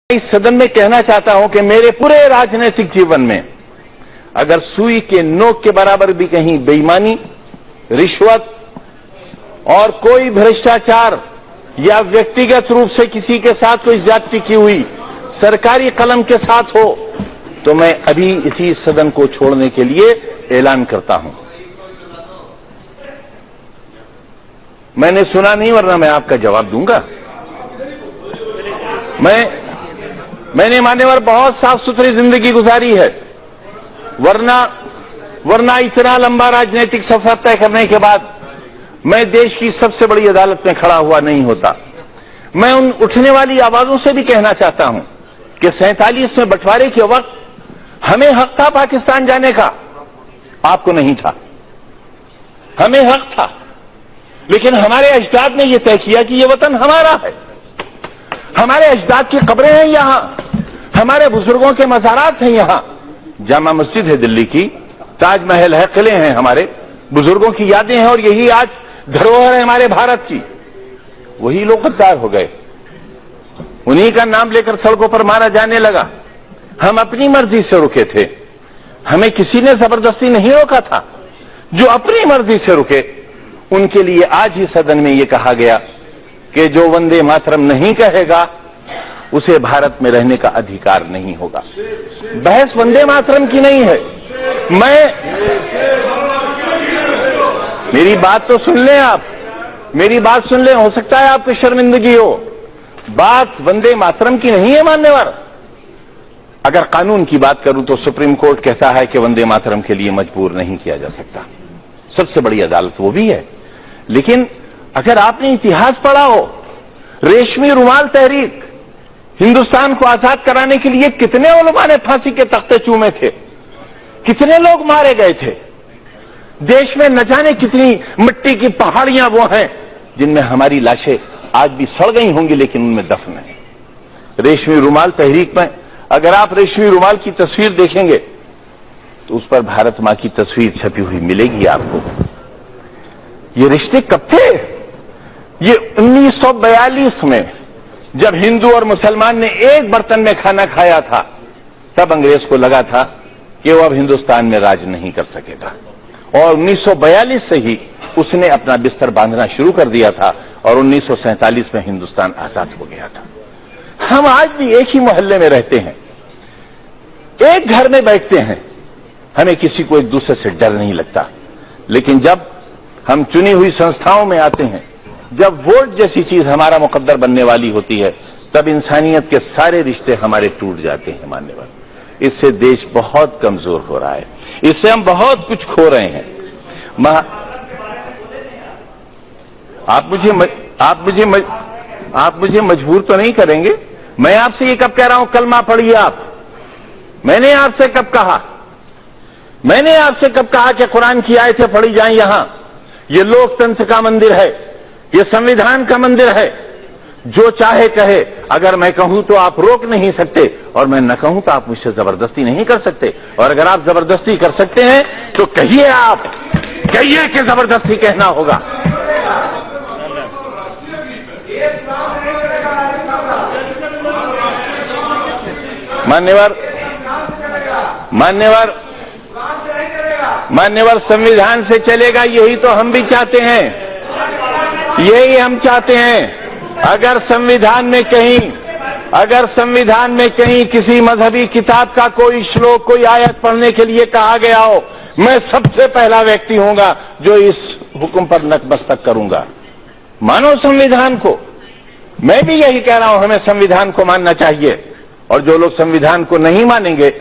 इस सदन में कहना चाहता हूं कि मेरे पूरे राजनीतिक जीवन में अगर सुई के नोक के बराबर भी कहीं बेईमानी, रिश्वत और कोई भ्रष्टाचार या व्यक्तिगत रूप से किसी के साथ कोई ज्यादती की हुई सरकारी कलम के साथ हो तो मैं अभी इसी सदन को छोड़ने के लिए ऐलान करता हूं। मैंने सुना नहीं, वरना मैं आपका जवाब दूंगा। मैंने मान्यवर बहुत साफ सुथरी जिंदगी गुजारी है, वरना इतना लंबा राजनीतिक सफर तय करने के बाद मैं देश की सबसे बड़ी अदालत में खड़ा हुआ नहीं होता। मैं उन उठने वाली आवाजों से भी कहना चाहता हूं कि 47 में बंटवारे के वक्त हमें हक था पाकिस्तान जाने का, आपको नहीं था। हमें हक था, लेकिन हमारे अजदाद ने यह तय किया कि यह वतन हमारा है। हमारे अजदाद की कब्रें हैं यहां, हमारे बुजुर्गों के मज़ारात हैं यहां। जामा मस्जिद है दिल्ली की, ताजमहल है, किले हैं, हमारे बुजुर्गों की यादें हैं, और यही आज धरोहर है हमारे भारत की। वही लोग गद्दार हो गए, उन्हीं का नाम लेकर सड़कों पर मारा जाने लगा। हम अपनी मर्जी से रुके थे, हमें किसी ने जबरदस्ती नहीं रोका था। जो अपनी मर्जी से रुके उनके लिए आज ही सदन में यह कहा गया कि जो वंदे मातरम नहीं कहेगा उसे भारत में रहने का अधिकार नहीं होगा। बहस वंदे मातरम की नहीं है। मेरी बात तो सुन लें आप, मेरी बात सुन लें, हो सकता है आपको शर्मिंदगी हो। बात वंदे मातरम की नहीं है मान्यवर। अगर कानून की बात करूं तो सुप्रीम कोर्ट कहता है कि वंदे मातरम के लिए मजबूर नहीं किया जा सकता, सबसे बड़ी अदालत वो भी है। लेकिन अगर आपने इतिहास पढ़ा हो, रेशमी रुमाल तहरीक, हिंदुस्तान को आजाद कराने के लिए कितने उलमा ने फांसी के तख्ते चूमे थे, कितने लोग मारे गए थे। देश में न जाने कितनी मिट्टी की पहाड़ियां वो हैं जिनमें हमारी लाशें आज भी सड़ गई होंगी, लेकिन उनमें दफन है। रेशमी रुमाल तहरीक में अगर आप रेशमी रुमाल की तस्वीर देखेंगे तो उस पर भारत मां की तस्वीर छपी हुई मिलेगी आपको। ये रिश्ते कब थे? ये 1942 में जब हिंदू और मुसलमान ने एक बर्तन में खाना खाया था, तब अंग्रेज को लगा था कि वो अब हिंदुस्तान में राज नहीं कर सकेगा, और 1942 से ही उसने अपना बिस्तर बांधना शुरू कर दिया था, और 1947 में हिंदुस्तान आजाद हो गया था। हम आज भी एक ही मोहल्ले में रहते हैं, एक घर में बैठते हैं, हमें किसी को एक दूसरे से डर नहीं लगता। लेकिन जब हम चुनी हुई संस्थाओं में आते हैं, जब वोट जैसी चीज हमारा मुकद्दर बनने वाली होती है, तब इन-सानियत के सारे रिश्ते हमारे टूट जाते हैं मान्यवर। इससे देश बहुत कमजोर हो रहा है, इससे हम बहुत कुछ खो रहे हैं। आप मुझे मजबूर तो नहीं करेंगे? मैं आपसे ये कब कह रहा हूं कलमा पढ़िए आप? मैंने आपसे कब कहा? मैंने आपसे कब कहा कि कुरान की आयतें पढ़ी जाएं? यहां ये लोकतंत्र का मंदिर है, ये संविधान का मंदिर है। जो चाहे कहे, अगर मैं कहूं तो आप रोक नहीं सकते, और मैं न कहूं तो आप मुझसे जबरदस्ती नहीं कर सकते। और अगर आप जबरदस्ती कर सकते हैं तो कहिए, आप कहिए कि जबरदस्ती कहना होगा। मान्यवर संविधान से चलेगा, यही तो हम भी चाहते हैं, यही हम चाहते हैं। अगर संविधान में कहीं किसी मजहबी किताब का कोई श्लोक, कोई आयत पढ़ने के लिए कहा गया हो, मैं सबसे पहला व्यक्ति होऊंगा जो इस हुक्म पर नतमस्तक करूंगा। मानो संविधान को। मैं भी यही कह रहा हूं, हमें संविधान को मानना चाहिए, और जो लोग संविधान को नहीं मानेंगे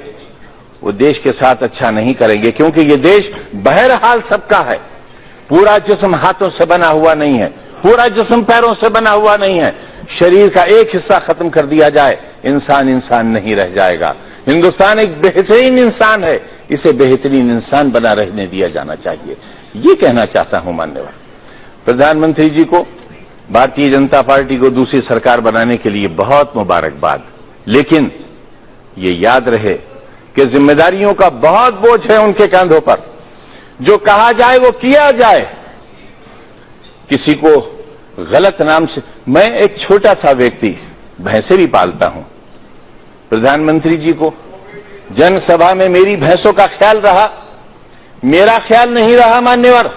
वो देश के साथ अच्छा नहीं करेंगे, क्योंकि ये देश बहरहाल सबका है। पूरा जिस्म हाथों से बना हुआ नहीं है, पूरा जिस्म पैरों से बना हुआ नहीं है। शरीर का एक हिस्सा खत्म कर दिया जाए, इंसान इंसान नहीं रह जाएगा। हिंदुस्तान एक बेहतरीन इंसान है, इसे बेहतरीन इंसान बना रहने दिया जाना चाहिए। ये कहना चाहता हूं मान्यवर। प्रधानमंत्री जी को, भारतीय जनता पार्टी को दूसरी सरकार बनाने के लिए बहुत मुबारकबाद। लेकिन ये याद रहे कि जिम्मेदारियों का बहुत बोझ है उनके कंधों पर। जो कहा जाए वो किया जाए। किसी को गलत नाम से, मैं एक छोटा सा व्यक्ति, भैंसे भी पालता हूं, प्रधानमंत्री जी को जनसभा में मेरी भैंसों का ख्याल रहा, मेरा ख्याल नहीं रहा मान्यवर।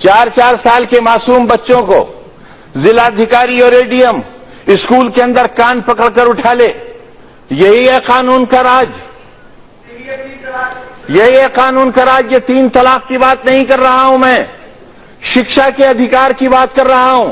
4-4 साल के मासूम बच्चों को जिलाधिकारी और एडीएम स्कूल के अंदर कान पकड़कर उठा ले। यही है कानून का राज, यही है कानून का राज। ये 3 तलाक की बात नहीं कर रहा हूं मैं, शिक्षा के अधिकार की बात कर रहा हूं।